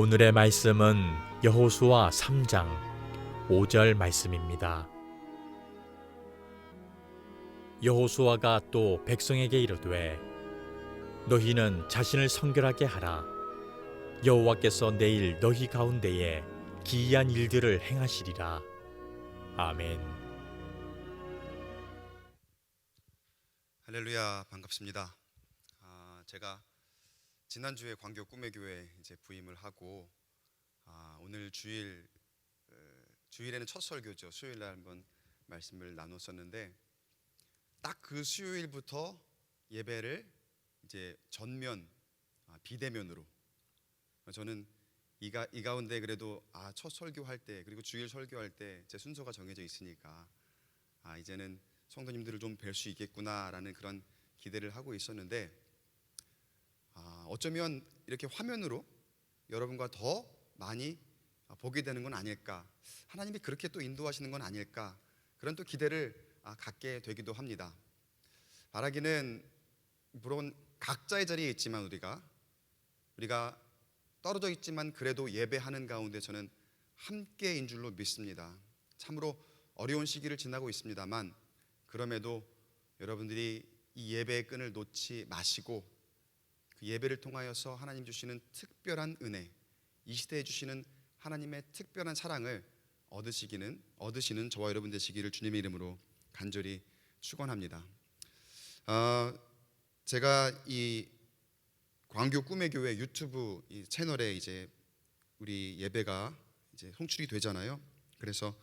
오늘의 말씀은 여호수아 3장 5절 말씀입니다. 여호수아가 또 백성에게 이르되 너희는 자신을 성결하게 하라. 여호와께서 내일 너희 가운데에 기이한 일들을 행하시리라. 아멘. 할렐루야, 반갑습니다. 제가 지난주에 광교 꿈의 교회 이제 부임을 하고 오늘 주일에는 첫 설교죠. 수요일날 한번 말씀을 나눴었는데 딱 그 수요일부터 예배를 이제 전면 비대면으로 저는 이 가운데 그래도 첫 설교할 때 그리고 주일 설교할 때 제 순서가 정해져 있으니까 이제는 성도님들을 좀 뵐 수 있겠구나라는 그런 기대를 하고 있었는데 어쩌면 이렇게 화면으로 여러분과 더 많이 보게 되는 건 아닐까, 하나님이 그렇게 또 인도하시는 건 아닐까, 그런 또 기대를 갖게 되기도 합니다. 바라기는 물론 각자의 자리에 있지만 우리가 떨어져 있지만 그래도 예배하는 가운데 저는 함께인 줄로 믿습니다. 참으로 어려운 시기를 지나고 있습니다만 그럼에도 여러분들이 이 예배의 끈을 놓지 마시고 그 예배를 통하여서 하나님 주시는 특별한 은혜, 이 시대에 주시는 하나님의 특별한 사랑을 얻으시는 저와 여러분 되시기를 주님의 이름으로 간절히 축원합니다. 제가 이 광교 꿈의 교회 유튜브 이 채널에 이제 우리 예배가 이제 송출이 되잖아요. 그래서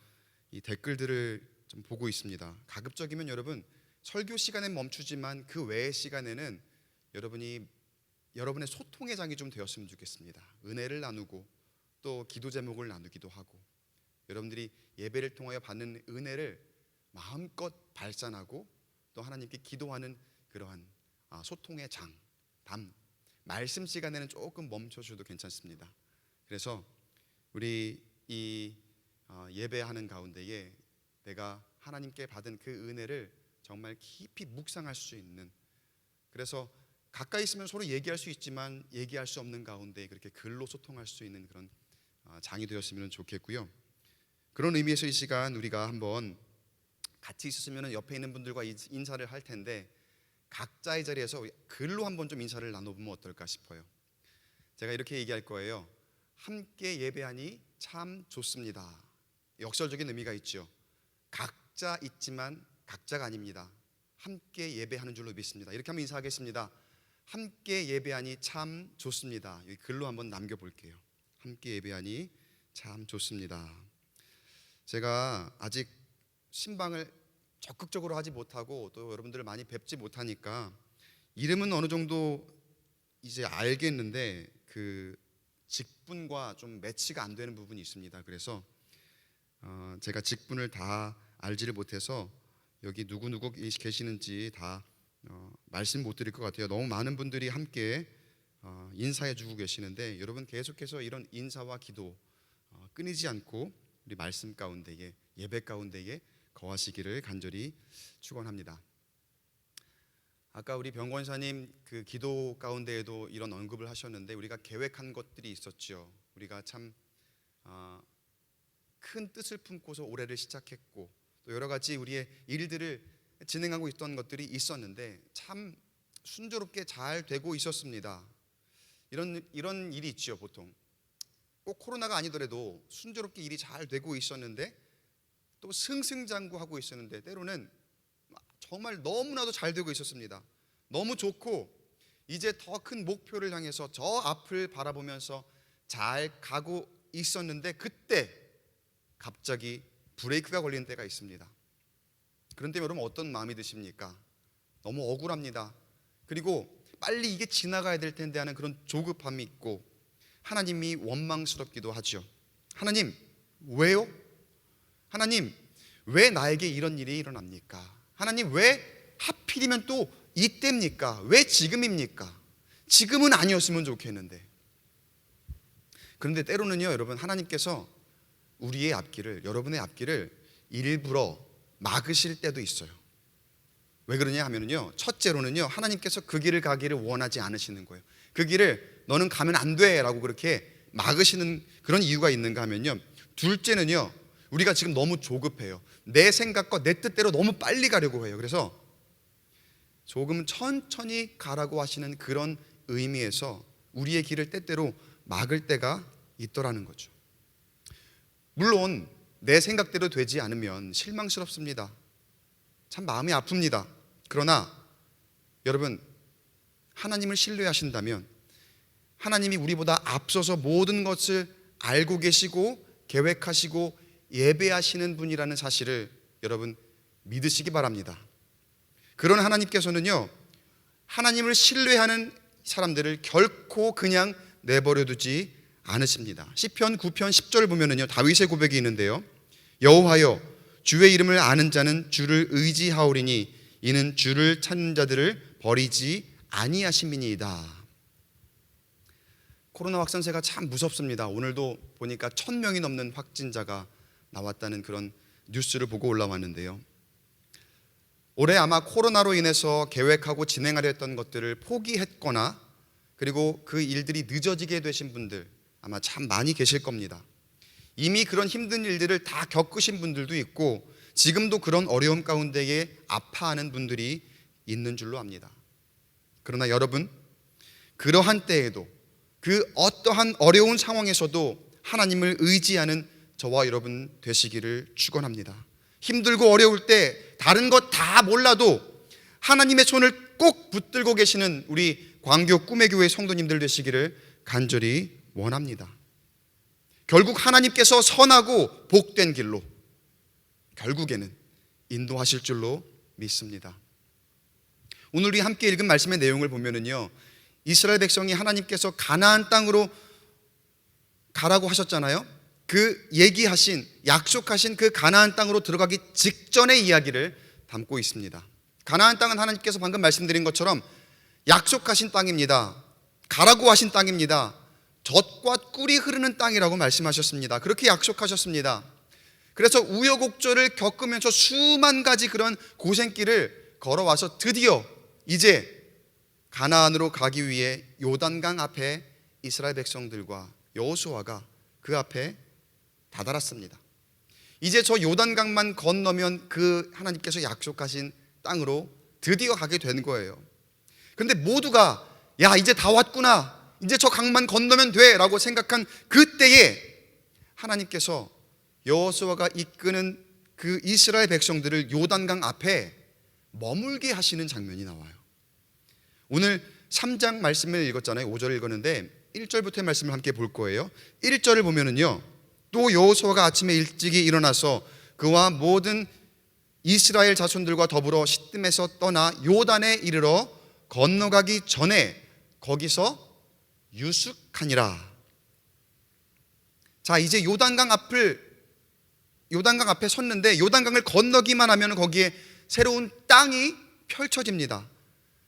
이 댓글들을 좀 보고 있습니다. 가급적이면 여러분 설교 시간엔 멈추지만 그 외의 시간에는 여러분의 소통의 장이 좀 되었으면 좋겠습니다. 은혜를 나누고 또 기도 제목을 나누기도 하고 여러분들이 예배를 통하여 받는 은혜를 마음껏 발산하고 또 하나님께 기도하는 그러한 소통의 장, 말씀 시간에는 조금 멈춰주셔도 괜찮습니다. 그래서 우리 이 예배하는 가운데에 내가 하나님께 받은 그 은혜를 정말 깊이 묵상할 수 있는, 그래서 가까이 있으면 서로 얘기할 수 있지만 얘기할 수 없는 가운데 그렇게 글로 소통할 수 있는 그런 장이 되었으면 좋겠고요. 그런 의미에서 이 시간 우리가 한번 같이 있었으면 옆에 있는 분들과 인사를 할 텐데 각자의 자리에서 글로 한번 좀 인사를 나눠보면 어떨까 싶어요. 제가 이렇게 얘기할 거예요. 함께 예배하니 참 좋습니다. 역설적인 의미가 있죠. 각자 있지만 각자가 아닙니다. 함께 예배하는 줄로 믿습니다. 이렇게 한번 인사하겠습니다. 함께 예배하니 참 좋습니다. 여기 글로 한번 남겨볼게요. 함께 예배하니 참 좋습니다. 제가 아직 신방을 적극적으로 하지 못하고 또 여러분들을 많이 뵙지 못하니까 이름은 어느 정도 이제 알겠는데 그 직분과 좀 매치가 안 되는 부분이 있습니다. 그래서 제가 직분을 다 알지를 못해서 여기 누구 계시는지 다 말씀 못 드릴 것 같아요. 너무 많은 분들이 함께 인사해 주고 계시는데 여러분 계속해서 이런 인사와 기도 끊이지 않고 우리 말씀 가운데에 예배 가운데에 거하시기를 간절히 축원합니다. 아까 우리 병권사님 그 기도 가운데에도 이런 언급을 하셨는데 우리가 계획한 것들이 있었죠. 우리가 참 큰 뜻을 품고서 올해를 시작했고 또 여러 가지 우리의 일들을 진행하고 있던 것들이 있었는데 참 순조롭게 잘 되고 있었습니다. 이런 일이 있죠. 보통 꼭 코로나가 아니더라도 순조롭게 일이 잘 되고 있었는데 또 승승장구하고 있었는데 때로는 정말 너무나도 잘 되고 있었습니다. 너무 좋고 이제 더 큰 목표를 향해서 저 앞을 바라보면서 잘 가고 있었는데 그때 갑자기 브레이크가 걸리는 때가 있습니다. 그런데 여러분 어떤 마음이 드십니까? 너무 억울합니다. 그리고 빨리 이게 지나가야 될 텐데 하는 그런 조급함이 있고 하나님이 원망스럽기도 하죠. 하나님 왜요? 하나님 왜 나에게 이런 일이 일어납니까? 하나님 왜 하필이면 또 이때입니까? 왜 지금입니까? 지금은 아니었으면 좋겠는데. 그런데 때로는요 여러분 하나님께서 우리의 앞길을, 여러분의 앞길을 일부러 막으실 때도 있어요. 왜 그러냐 하면요 첫째로는요 하나님께서 그 길을 가기를 원하지 않으시는 거예요. 그 길을 너는 가면 안 돼 라고 그렇게 막으시는 그런 이유가 있는가 하면요, 둘째는요, 우리가 지금 너무 조급해요. 내 생각과 내 뜻대로 너무 빨리 가려고 해요. 그래서 조금 천천히 가라고 하시는 그런 의미에서 우리의 길을 때때로 막을 때가 있더라는 거죠. 물론 내 생각대로 되지 않으면 실망스럽습니다. 참 마음이 아픕니다. 그러나 여러분, 하나님을 신뢰하신다면 하나님이 우리보다 앞서서 모든 것을 알고 계시고 계획하시고 예배하시는 분이라는 사실을 여러분 믿으시기 바랍니다. 그런 하나님께서는요, 하나님을 신뢰하는 사람들을 결코 그냥 내버려 두지 않으십니다. 시편 9편 10절 보면은요, 다윗의 고백이 있는데요, 여호와여, 주의 이름을 아는 자는 주를 의지하오리니 이는 주를 찾는 자들을 버리지 아니하심이니이다. 코로나 확산세가 참 무섭습니다. 오늘도 보니까 1,000명이 넘는 확진자가 나왔다는 그런 뉴스를 보고 올라왔는데요, 올해 아마 코로나로 인해서 계획하고 진행하려 했던 것들을 포기했거나 그리고 그 일들이 늦어지게 되신 분들 아마 참 많이 계실 겁니다. 이미 그런 힘든 일들을 다 겪으신 분들도 있고 지금도 그런 어려움 가운데에 아파하는 분들이 있는 줄로 압니다. 그러나 여러분, 그러한 때에도 그 어떠한 어려운 상황에서도 하나님을 의지하는 저와 여러분 되시기를 축원합니다. 힘들고 어려울 때 다른 것 다 몰라도 하나님의 손을 꼭 붙들고 계시는 우리 광교 꿈의 교회 성도님들 되시기를 간절히 원합니다. 결국 하나님께서 선하고 복된 길로 결국에는 인도하실 줄로 믿습니다. 오늘 우리 함께 읽은 말씀의 내용을 보면은요, 이스라엘 백성이 하나님께서 가나안 땅으로 가라고 하셨잖아요. 그 얘기하신, 약속하신 그 가나안 땅으로 들어가기 직전의 이야기를 담고 있습니다. 가나안 땅은 하나님께서 방금 말씀드린 것처럼 약속하신 땅입니다. 가라고 하신 땅입니다. 젖과 꿀이 흐르는 땅이라고 말씀하셨습니다. 그렇게 약속하셨습니다. 그래서 우여곡절을 겪으면서 수만 가지 그런 고생길을 걸어와서 드디어 이제 가나안으로 가기 위해 요단강 앞에 이스라엘 백성들과 여호수아가 그 앞에 다다랐습니다. 이제 저 요단강만 건너면 그 하나님께서 약속하신 땅으로 드디어 가게 된 거예요. 그런데 모두가 야, 이제 다 왔구나, 이제 저 강만 건너면 돼 라고 생각한 그때에 하나님께서 여호수아가 이끄는 그 이스라엘 백성들을 요단강 앞에 머물게 하시는 장면이 나와요. 오늘 3장 말씀을 읽었잖아요. 5절을 읽었는데 1절부터의 말씀을 함께 볼 거예요. 1절을 보면은요, 또 여호수아가 아침에 일찍이 일어나서 그와 모든 이스라엘 자손들과 더불어 시뜸에서 떠나 요단에 이르러 건너가기 전에 거기서 유숙하니라. 자, 이제 요단강 앞에 섰는데 요단강을 건너기만 하면 거기에 새로운 땅이 펼쳐집니다.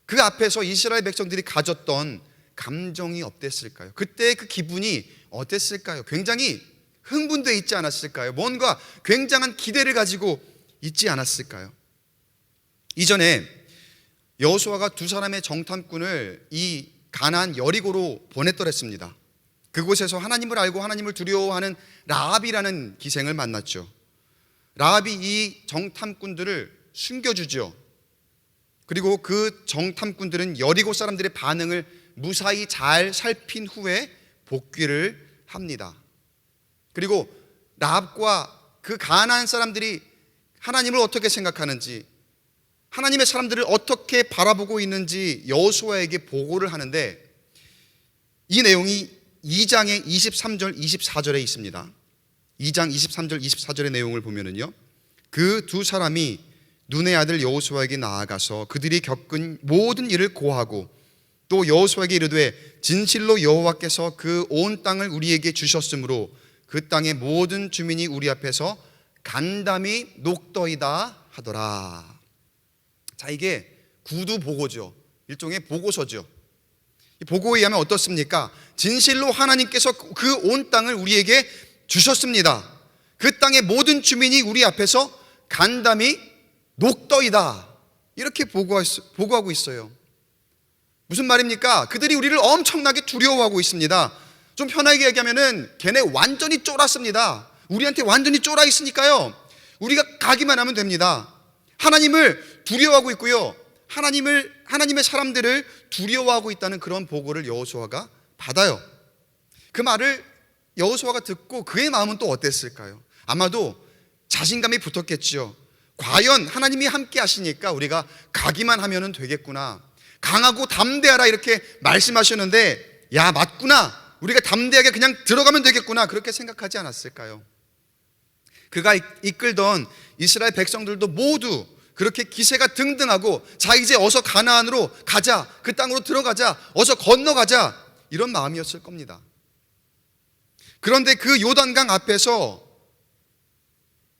그 앞에서 이스라엘 백성들이 가졌던 감정이 어땠을까요? 그때 그 기분이 어땠을까요? 굉장히 흥분되어 있지 않았을까요? 뭔가 굉장한 기대를 가지고 있지 않았을까요? 이전에 여호수아가 두 사람의 정탐꾼을 이 가나안 여리고로 보냈더랬습니다. 그곳에서 하나님을 알고 하나님을 두려워하는 라합이라는 기생을 만났죠. 라합이 이 정탐꾼들을 숨겨주죠. 그리고 그 정탐꾼들은 여리고 사람들의 반응을 무사히 잘 살핀 후에 복귀를 합니다. 그리고 라합과 그 가나안 사람들이 하나님을 어떻게 생각하는지, 하나님의 사람들을 어떻게 바라보고 있는지 여호수아에게 보고를 하는데, 이 내용이 2장의 23절 24절에 있습니다. 2장 23절 24절의 내용을 보면은요, 그 두 사람이 눈의 아들 여호수아에게 나아가서 그들이 겪은 모든 일을 고하고 또 여호수아에게 이르되 진실로 여호와께서 그 온 땅을 우리에게 주셨으므로 그 땅의 모든 주민이 우리 앞에서 간담이 녹더이다 하더라. 자, 이게 구두 보고죠. 일종의 보고서죠. 이 보고에 의하면 어떻습니까? 진실로 하나님께서 그 온 땅을 우리에게 주셨습니다. 그 땅의 모든 주민이 우리 앞에서 간담이 녹더이다, 이렇게 보고하고 있어요. 무슨 말입니까? 그들이 우리를 엄청나게 두려워하고 있습니다. 좀 편하게 얘기하면은 걔네 완전히 쫄았습니다. 우리한테 완전히 쫄아 있으니까요, 우리가 가기만 하면 됩니다. 하나님을 두려워하고 있고요, 하나님의 사람들을 두려워하고 있다는 그런 보고를 여호수아가 받아요. 그 말을 여호수아가 듣고 그의 마음은 또 어땠을까요? 아마도 자신감이 붙었겠지요. 과연 하나님이 함께 하시니까 우리가 가기만 하면 되겠구나, 강하고 담대하라 이렇게 말씀하셨는데, 야 맞구나, 우리가 담대하게 그냥 들어가면 되겠구나, 그렇게 생각하지 않았을까요? 그가 이끌던 이스라엘 백성들도 모두 그렇게 기세가 등등하고, 자 이제 어서 가나안으로 가자, 그 땅으로 들어가자, 어서 건너가자, 이런 마음이었을 겁니다. 그런데 그 요단강 앞에서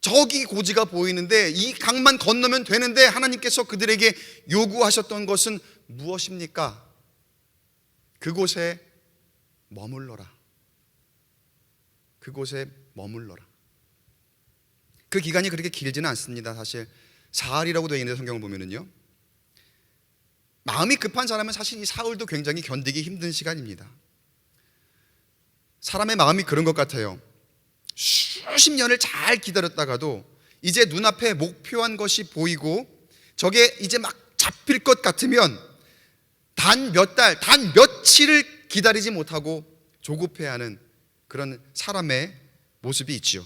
저기 고지가 보이는데, 이 강만 건너면 되는데 하나님께서 그들에게 요구하셨던 것은 무엇입니까? 그곳에 머물러라. 그곳에 머물러라. 그 기간이 그렇게 길지는 않습니다. 사실 사흘이라고 되어 있는데, 성경을 보면은요, 마음이 급한 사람은 사실 이 사흘도 굉장히 견디기 힘든 시간입니다. 사람의 마음이 그런 것 같아요. 수십 년을 잘 기다렸다가도 이제 눈앞에 목표한 것이 보이고 저게 이제 막 잡힐 것 같으면 단 몇 달, 단 며칠을 기다리지 못하고 조급해하는 그런 사람의 모습이 있지요.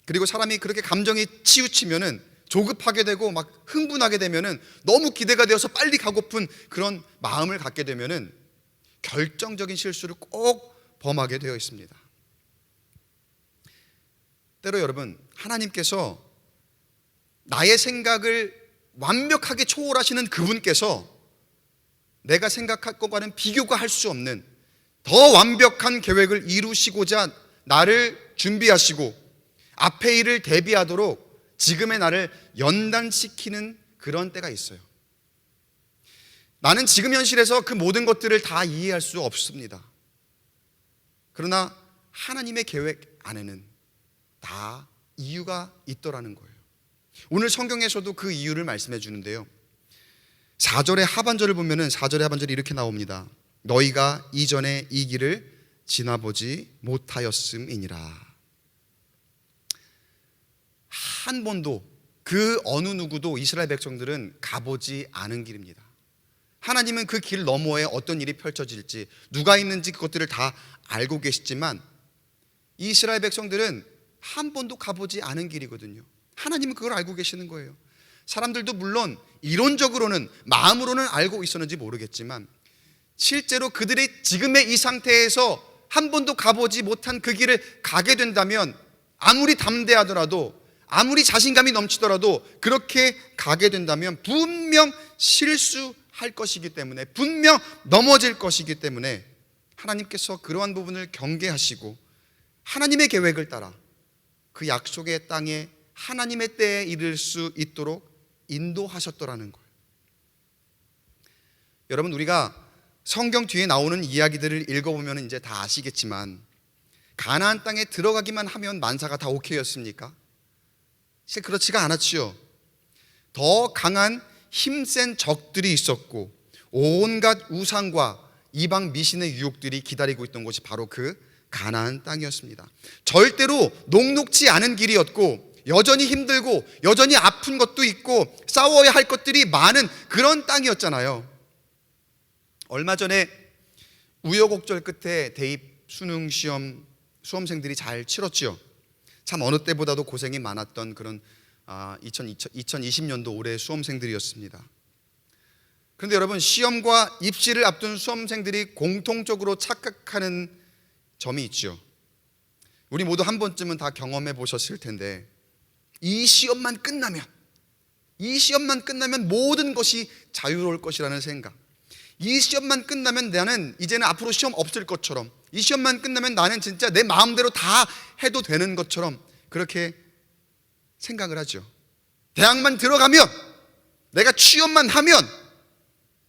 그리고 사람이 그렇게 감정이 치우치면은 조급하게 되고 막 흥분하게 되면은, 너무 기대가 되어서 빨리 가고픈 그런 마음을 갖게 되면은 결정적인 실수를 꼭 범하게 되어 있습니다. 때로 여러분, 하나님께서 나의 생각을 완벽하게 초월하시는 그분께서 내가 생각할 것과는 비교가 할 수 없는 더 완벽한 계획을 이루시고자 나를 준비하시고 앞의 일을 대비하도록 지금의 나를 연단시키는 그런 때가 있어요. 나는 지금 현실에서 그 모든 것들을 다 이해할 수 없습니다. 그러나 하나님의 계획 안에는 다 이유가 있더라는 거예요. 오늘 성경에서도 그 이유를 말씀해 주는데요, 4절의 하반절을 보면은 4절의 하반절이 이렇게 나옵니다. 너희가 이전에 이 길을 지나보지 못하였음이니라. 한 번도 그 어느 누구도 이스라엘 백성들은 가보지 않은 길입니다. 하나님은 그 길 너머에 어떤 일이 펼쳐질지, 누가 있는지 그것들을 다 알고 계시지만 이스라엘 백성들은 한 번도 가보지 않은 길이거든요. 하나님은 그걸 알고 계시는 거예요. 사람들도 물론 이론적으로는, 마음으로는 알고 있었는지 모르겠지만 실제로 그들의 지금의 이 상태에서 한 번도 가보지 못한 그 길을 가게 된다면, 아무리 담대하더라도, 아무리 자신감이 넘치더라도 그렇게 가게 된다면 분명 실수할 것이기 때문에, 분명 넘어질 것이기 때문에 하나님께서 그러한 부분을 경계하시고 하나님의 계획을 따라 그 약속의 땅에 하나님의 때에 이를 수 있도록 인도하셨더라는 거예요. 여러분, 우리가 성경 뒤에 나오는 이야기들을 읽어보면 이제 다 아시겠지만, 가나안 땅에 들어가기만 하면 만사가 다 오케이였습니까? 사실 그렇지가 않았지요. 더 강한 힘센 적들이 있었고 온갖 우상과 이방 미신의 유혹들이 기다리고 있던 곳이 바로 그 가나안 땅이었습니다. 절대로 녹록지 않은 길이었고, 여전히 힘들고 여전히 아픈 것도 있고 싸워야 할 것들이 많은 그런 땅이었잖아요. 얼마 전에 우여곡절 끝에 대입 수능 시험 수험생들이 잘 치렀지요. 참 어느 때보다도 고생이 많았던 그런 2020년도 올해 수험생들이었습니다. 그런데 여러분, 시험과 입시를 앞둔 수험생들이 공통적으로 착각하는 점이 있죠. 우리 모두 한 번쯤은 다 경험해 보셨을 텐데, 이 시험만 끝나면 모든 것이 자유로울 것이라는 생각, 이 시험만 끝나면 나는 이제는 앞으로 시험 없을 것처럼, 이 시험만 끝나면 나는 진짜 내 마음대로 다 해도 되는 것처럼 그렇게 생각을 하죠. 대학만 들어가면, 내가 취업만 하면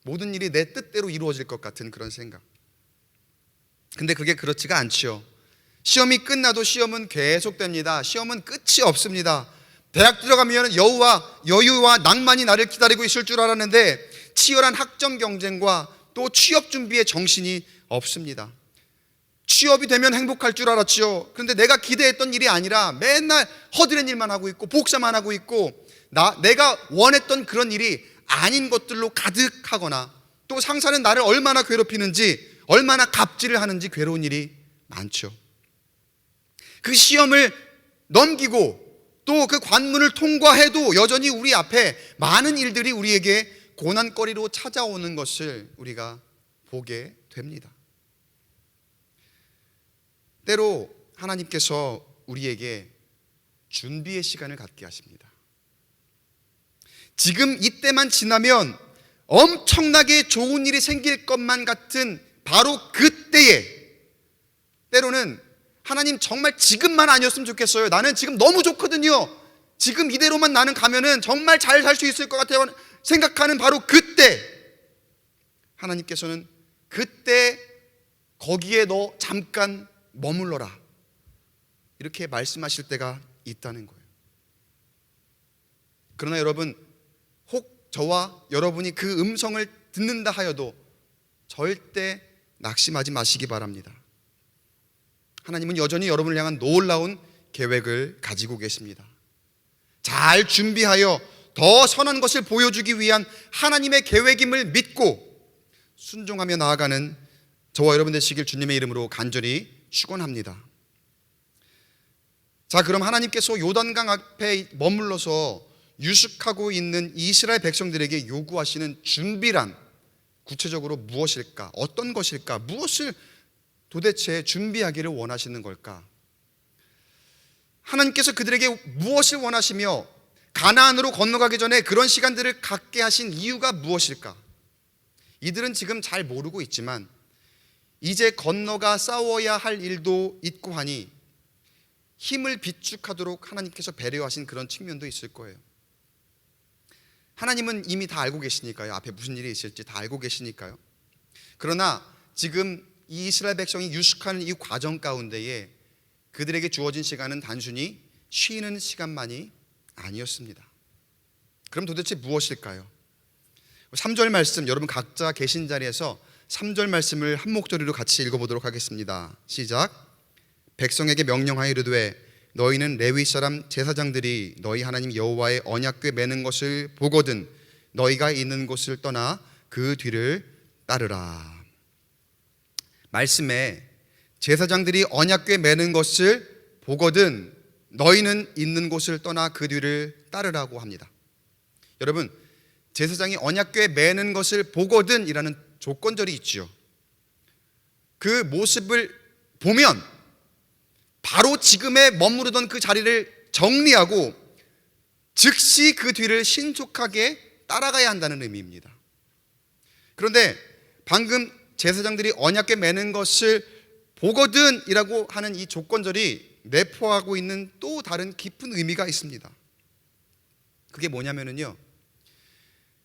모든 일이 내 뜻대로 이루어질 것 같은 그런 생각. 근데 그게 그렇지가 않지요. 시험이 끝나도 시험은 계속됩니다. 시험은 끝이 없습니다. 대학 들어가면 여유와 낭만이 나를 기다리고 있을 줄 알았는데 치열한 학점 경쟁과 또 취업 준비에 정신이 없습니다. 취업이 되면 행복할 줄 알았죠. 그런데 내가 기대했던 일이 아니라 맨날 허드렛 일만 하고 있고 복사만 하고 있고 내가 원했던 그런 일이 아닌 것들로 가득하거나, 또 상사는 나를 얼마나 괴롭히는지, 얼마나 갑질을 하는지 괴로운 일이 많죠. 그 시험을 넘기고 또 그 관문을 통과해도 여전히 우리 앞에 많은 일들이 우리에게 고난거리로 찾아오는 것을 우리가 보게 됩니다. 때로 하나님께서 우리에게 준비의 시간을 갖게 하십니다. 지금 이때만 지나면 엄청나게 좋은 일이 생길 것만 같은 바로 그때에, 때로는 하나님 정말 지금만 아니었으면 좋겠어요. 나는 지금 너무 좋거든요. 지금 이대로만 나는 가면은 정말 잘 살 수 있을 것 같아요. 생각하는 바로 그때, 하나님께서는 그때 거기에 너 잠깐 머물러라, 이렇게 말씀하실 때가 있다는 거예요. 그러나 여러분, 혹 저와 여러분이 그 음성을 듣는다 하여도 절대 낙심하지 마시기 바랍니다. 하나님은 여전히 여러분을 향한 놀라운 계획을 가지고 계십니다. 잘 준비하여 더 선한 것을 보여주기 위한 하나님의 계획임을 믿고 순종하며 나아가는 저와 여러분 되시길 주님의 이름으로 간절히 축원합니다. 자, 그럼 하나님께서 요단강 앞에 머물러서 유숙하고 있는 이스라엘 백성들에게 요구하시는 준비란 구체적으로 무엇일까? 어떤 것일까? 무엇을 도대체 준비하기를 원하시는 걸까? 하나님께서 그들에게 무엇을 원하시며 가나안으로 건너가기 전에 그런 시간들을 갖게 하신 이유가 무엇일까? 이들은 지금 잘 모르고 있지만 이제 건너가 싸워야 할 일도 있고 하니 힘을 비축하도록 하나님께서 배려하신 그런 측면도 있을 거예요. 하나님은 이미 다 알고 계시니까요. 앞에 무슨 일이 있을지 다 알고 계시니까요. 그러나 지금 이 이스라엘 백성이 유숙하는 이 과정 가운데에 그들에게 주어진 시간은 단순히 쉬는 시간만이 아니었습니다. 그럼 도대체 무엇일까요? 3절 말씀, 여러분 각자 계신 자리에서 3절 말씀을 한 목소리로 같이 읽어보도록 하겠습니다. 시작. 백성에게 명령하여 이르되 너희는 레위 사람 제사장들이 너희 하나님 여호와의 언약궤 매는 것을 보거든 너희가 있는 곳을 떠나 그 뒤를 따르라. 말씀에 제사장들이 언약궤 매는 것을 보거든 너희는 있는 곳을 떠나 그 뒤를 따르라고 합니다. 여러분, 제사장이 언약궤 매는 것을 보거든 이라는 조건절이 있죠. 그 모습을 보면 바로 지금에 머무르던 그 자리를 정리하고 즉시 그 뒤를 신속하게 따라가야 한다는 의미입니다. 그런데 방금 제사장들이 언약궤 매는 것을 보거든 이라고 하는 이 조건절이 내포하고 있는 또 다른 깊은 의미가 있습니다. 그게 뭐냐면요,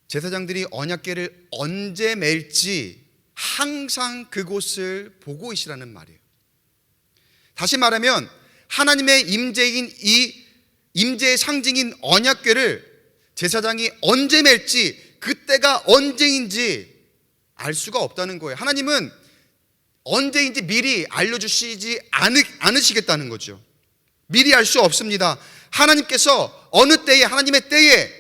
제사장들이 언약궤를 언제 맬지 항상 그곳을 보고 있으라는 말이에요. 다시 말하면 하나님의 임재인 이 임재의 상징인 언약궤를 제사장이 언제 맬지, 그때가 언제인지 알 수가 없다는 거예요. 하나님은 언제인지 미리 알려주시지 않으시겠다는 거죠. 미리 알 수 없습니다. 하나님께서 어느 때에, 하나님의 때에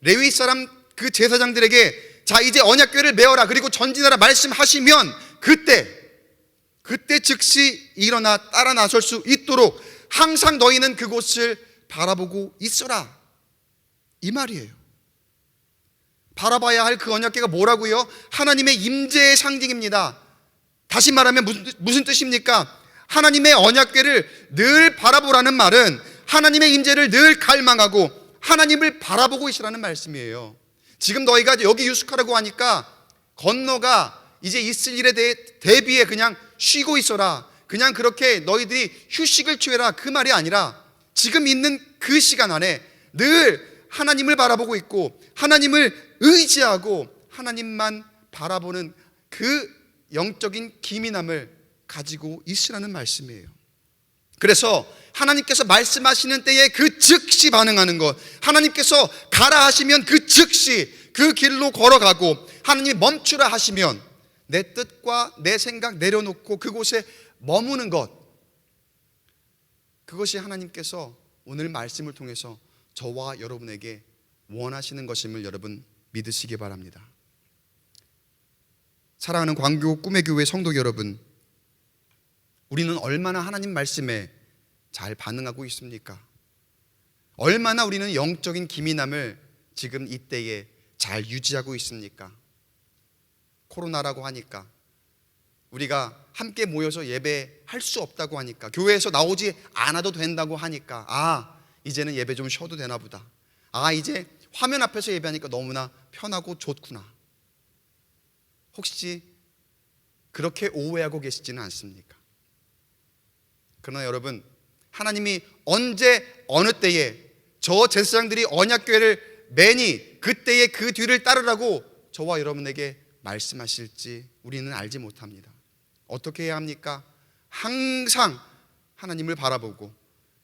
레위 사람 그 제사장들에게 자 이제 언약궤를 메어라 그리고 전진하라 말씀하시면 그때 즉시 일어나 따라 나설 수 있도록 항상 너희는 그곳을 바라보고 있어라, 이 말이에요. 바라봐야 할 그 언약궤가 뭐라고요? 하나님의 임재의 상징입니다. 다시 말하면 무슨 뜻입니까? 하나님의 언약궤를 늘 바라보라는 말은 하나님의 임재를 늘 갈망하고 하나님을 바라보고 있으라는 말씀이에요. 지금 너희가 여기 유숙하라고 하니까 건너가 이제 있을 일에 대비해 그냥 쉬고 있어라, 그냥 그렇게 너희들이 휴식을 취해라, 그 말이 아니라 지금 있는 그 시간 안에 늘 하나님을 바라보고 있고 하나님을 의지하고 하나님만 바라보는 그 영적인 기민함을 가지고 있으라는 말씀이에요. 그래서 하나님께서 말씀하시는 때에 그 즉시 반응하는 것, 하나님께서 가라 하시면 그 즉시 그 길로 걸어가고 하나님이 멈추라 하시면 내 뜻과 내 생각 내려놓고 그곳에 머무는 것, 그것이 하나님께서 오늘 말씀을 통해서 저와 여러분에게 원하시는 것임을 여러분 믿으시기 바랍니다. 사랑하는 광교 꿈의 교회 성도 여러분, 우리는 얼마나 하나님 말씀에 잘 반응하고 있습니까? 얼마나 우리는 영적인 기민함을 지금 이때에 잘 유지하고 있습니까? 코로나라고 하니까, 우리가 함께 모여서 예배할 수 없다고 하니까, 교회에서 나오지 않아도 된다고 하니까, 이제는 예배 좀 쉬어도 되나 보다. 이제 화면 앞에서 예배하니까 너무나 편하고 좋구나. 혹시 그렇게 오해하고 계시지는 않습니까? 그러나 여러분, 하나님이 언제 어느 때에 저 제사장들이 언약궤를 매니 그때에 그 뒤를 따르라고 저와 여러분에게 말씀하실지 우리는 알지 못합니다. 어떻게 해야 합니까? 항상 하나님을 바라보고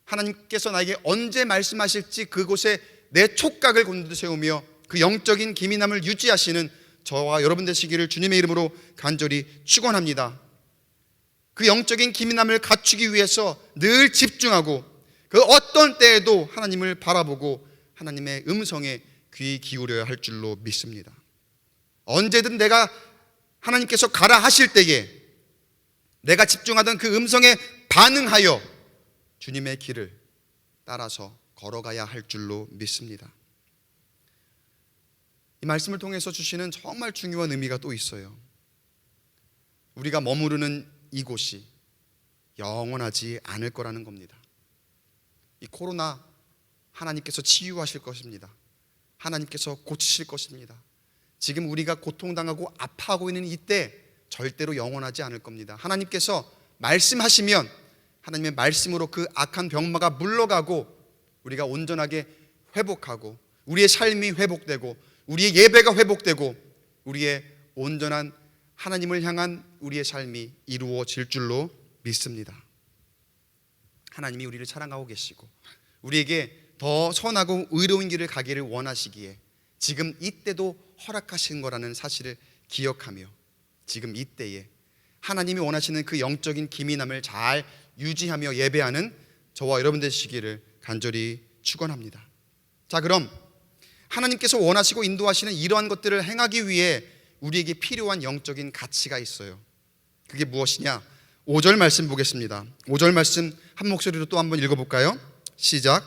하나님께서 나에게 언제 말씀하실지 그곳에 내 촉각을 곤두세우며 그 영적인 기민함을 유지하시는 저와 여러분 되시기를 주님의 이름으로 간절히 축원합니다. 그 영적인 기민함을 갖추기 위해서 늘 집중하고 그 어떤 때에도 하나님을 바라보고 하나님의 음성에 귀 기울여야 할 줄로 믿습니다. 언제든 내가 하나님께서 가라 하실 때에 내가 집중하던 그 음성에 반응하여 주님의 길을 따라서 걸어가야 할 줄로 믿습니다. 이 말씀을 통해서 주시는 정말 중요한 의미가 또 있어요. 우리가 머무르는 이곳이 영원하지 않을 거라는 겁니다. 이 코로나 하나님께서 치유하실 것입니다. 하나님께서 고치실 것입니다. 지금 우리가 고통당하고 아파하고 있는 이때 절대로 영원하지 않을 겁니다. 하나님께서 말씀하시면 하나님의 말씀으로 그 악한 병마가 물러가고 우리가 온전하게 회복하고 우리의 삶이 회복되고 우리의 예배가 회복되고 우리의 온전한 하나님을 향한 우리의 삶이 이루어질 줄로 믿습니다. 하나님이 우리를 사랑하고 계시고 우리에게 더 선하고 의로운 길을 가기를 원하시기에 지금 이때도 허락하신 거라는 사실을 기억하며 지금 이때에 하나님이 원하시는 그 영적인 기민함을 잘 유지하며 예배하는 저와 여러분 되시기를 간절히 축원합니다. 자, 그럼 하나님께서 원하시고 인도하시는 이러한 것들을 행하기 위해 우리에게 필요한 영적인 가치가 있어요. 그게 무엇이냐? 5절 말씀 보겠습니다. 5절 말씀 한 목소리로 또 한번 읽어볼까요? 시작.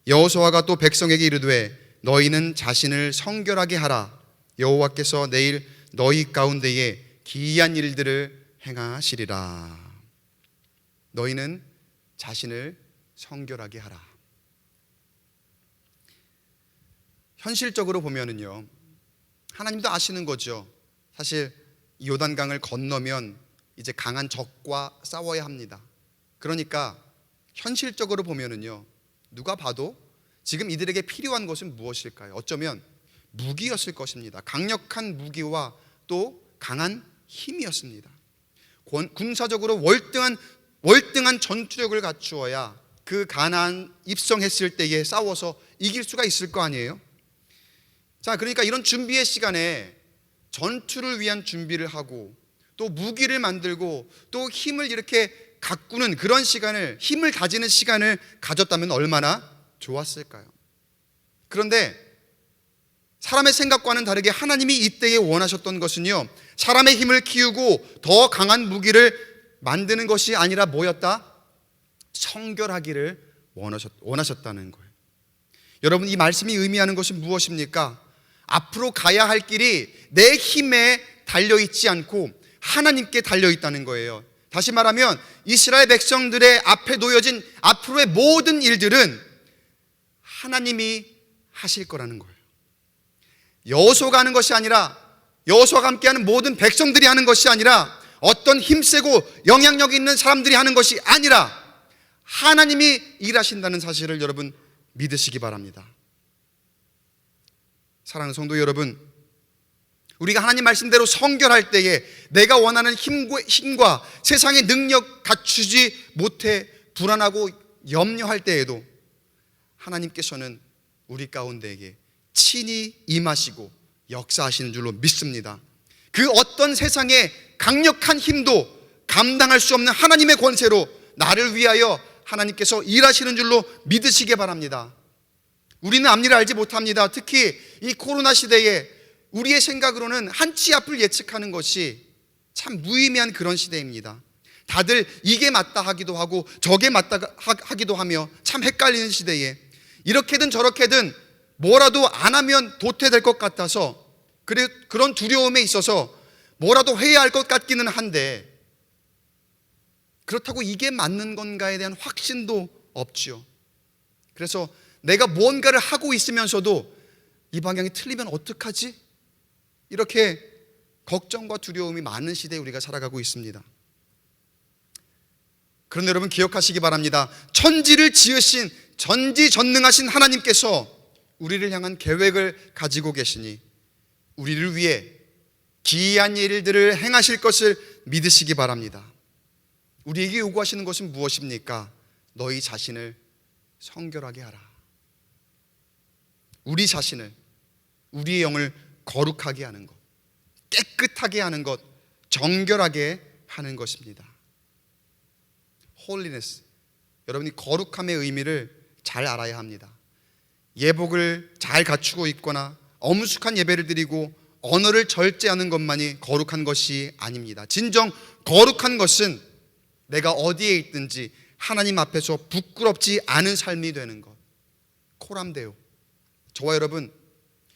여호수아가 또 백성에게 이르되 너희는 자신을 성결하게 하라. 여호와께서 내일 너희 가운데에 기이한 일들을 행하시리라. 너희는 자신을 성결하게 하라. 현실적으로 보면은요, 하나님도 아시는 거죠. 사실 이 요단강을 건너면 이제 강한 적과 싸워야 합니다. 그러니까 현실적으로 보면은요, 누가 봐도 지금 이들에게 필요한 것은 무엇일까요? 어쩌면 무기였을 것입니다. 강력한 무기와 또 강한 힘이었습니다. 군사적으로 월등한 전투력을 갖추어야 그 가나안 입성했을 때에 싸워서 이길 수가 있을 거 아니에요? 자, 그러니까 이런 준비의 시간에 전투를 위한 준비를 하고 또 무기를 만들고 또 힘을 이렇게 가꾸는 그런 시간을, 힘을 다지는 시간을 가졌다면 얼마나 좋았을까요? 그런데 사람의 생각과는 다르게 하나님이 이때에 원하셨던 것은요, 사람의 힘을 키우고 더 강한 무기를 만드는 것이 아니라 뭐였다? 성결하기를 원하셨다는 거예요. 여러분, 이 말씀이 의미하는 것은 무엇입니까? 앞으로 가야 할 길이 내 힘에 달려있지 않고 하나님께 달려있다는 거예요. 다시 말하면 이스라엘 백성들의 앞에 놓여진 앞으로의 모든 일들은 하나님이 하실 거라는 거예요. 여호수아가 하는 것이 아니라, 여호수아가 함께하는 모든 백성들이 하는 것이 아니라, 어떤 힘세고 영향력 있는 사람들이 하는 것이 아니라 하나님이 일하신다는 사실을 여러분 믿으시기 바랍니다. 사랑하는 성도 여러분, 우리가 하나님 말씀대로 성결할 때에 내가 원하는 힘과 세상의 능력 갖추지 못해 불안하고 염려할 때에도 하나님께서는 우리 가운데에게 친히 임하시고 역사하시는 줄로 믿습니다. 그 어떤 세상의 강력한 힘도 감당할 수 없는 하나님의 권세로 나를 위하여 하나님께서 일하시는 줄로 믿으시기 바랍니다. 우리는 앞일을 알지 못합니다. 특히 이 코로나 시대에 우리의 생각으로는 한치 앞을 예측하는 것이 참 무의미한 그런 시대입니다. 다들 이게 맞다 하기도 하고 저게 맞다 하기도 하며 참 헷갈리는 시대에 이렇게든 저렇게든 뭐라도 안 하면 도태될 것 같아서 그런 두려움에 있어서 뭐라도 해야 할 것 같기는 한데, 그렇다고 이게 맞는 건가에 대한 확신도 없지요. 그래서 내가 무언가를 하고 있으면서도 이 방향이 틀리면 어떡하지? 이렇게 걱정과 두려움이 많은 시대에 우리가 살아가고 있습니다. 그런데 여러분 기억하시기 바랍니다. 천지를 지으신 전지전능하신 하나님께서 우리를 향한 계획을 가지고 계시니 우리를 위해 기이한 일들을 행하실 것을 믿으시기 바랍니다. 우리에게 요구하시는 것은 무엇입니까? 너희 자신을 성결하게 하라. 우리 자신을, 우리의 영을 거룩하게 하는 것, 깨끗하게 하는 것, 정결하게 하는 것입니다. 홀리네스, 여러분이 거룩함의 의미를 잘 알아야 합니다. 예복을 잘 갖추고 있거나 엄숙한 예배를 드리고 언어를 절제하는 것만이 거룩한 것이 아닙니다. 진정 거룩한 것은 내가 어디에 있든지 하나님 앞에서 부끄럽지 않은 삶이 되는 것. 코람데오, 저와 여러분,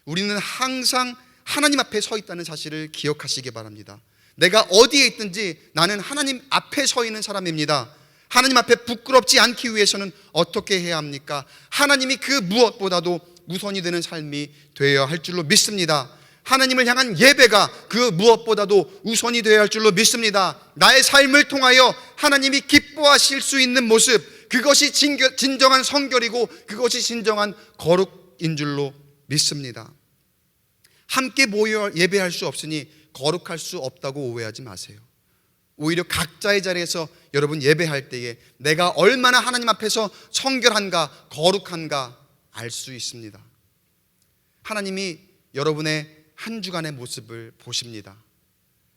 우리는 항상 하나님 앞에 서 있다는 사실을 기억하시기 바랍니다. 내가 어디에 있든지 나는 하나님 앞에 서 있는 사람입니다. 하나님 앞에 부끄럽지 않기 위해서는 어떻게 해야 합니까? 하나님이 그 무엇보다도 우선이 되는 삶이 되어야 할 줄로 믿습니다. 하나님을 향한 예배가 그 무엇보다도 우선이 되어야 할 줄로 믿습니다. 나의 삶을 통하여 하나님이 기뻐하실 수 있는 모습, 그것이 진정한 성결이고 그것이 진정한 거룩인 줄로 믿습니다. 함께 모여 예배할 수 없으니 거룩할 수 없다고 오해하지 마세요. 오히려 각자의 자리에서 여러분 예배할 때에 내가 얼마나 하나님 앞에서 성결한가, 거룩한가 알 수 있습니다. 하나님이 여러분의 한 주간의 모습을 보십니다.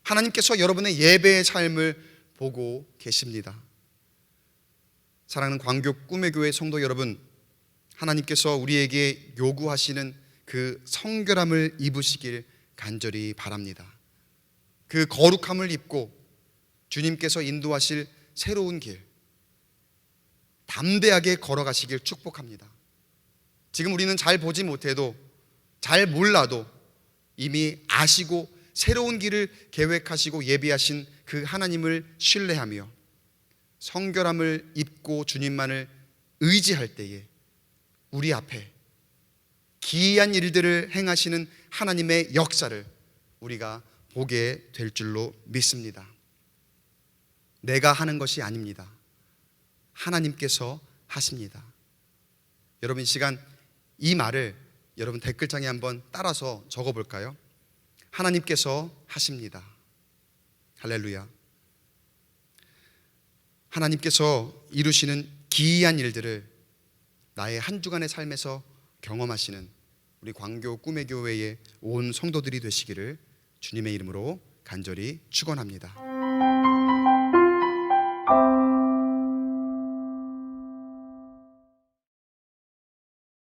하나님께서 여러분의 예배의 삶을 보고 계십니다. 사랑하는 광교 꿈의 교회 성도 여러분, 하나님께서 우리에게 요구하시는 그 성결함을 입으시길 간절히 바랍니다. 그 거룩함을 입고 주님께서 인도하실 새로운 길 담대하게 걸어가시길 축복합니다. 지금 우리는 잘 보지 못해도, 잘 몰라도 이미 아시고 새로운 길을 계획하시고 예비하신 그 하나님을 신뢰하며 성결함을 입고 주님만을 의지할 때에 우리 앞에 기이한 일들을 행하시는 하나님의 역사를 우리가 보게 될 줄로 믿습니다. 내가 하는 것이 아닙니다. 하나님께서 하십니다. 여러분 이 시간 이 말을 여러분 댓글창에 한번 따라서 적어볼까요? 하나님께서 하십니다. 할렐루야. 하나님께서 이루시는 기이한 일들을 나의 한 주간의 삶에서 경험하시는 우리 광교 꿈의 교회의 온 성도들이 되시기를 주님의 이름으로 간절히 축원합니다.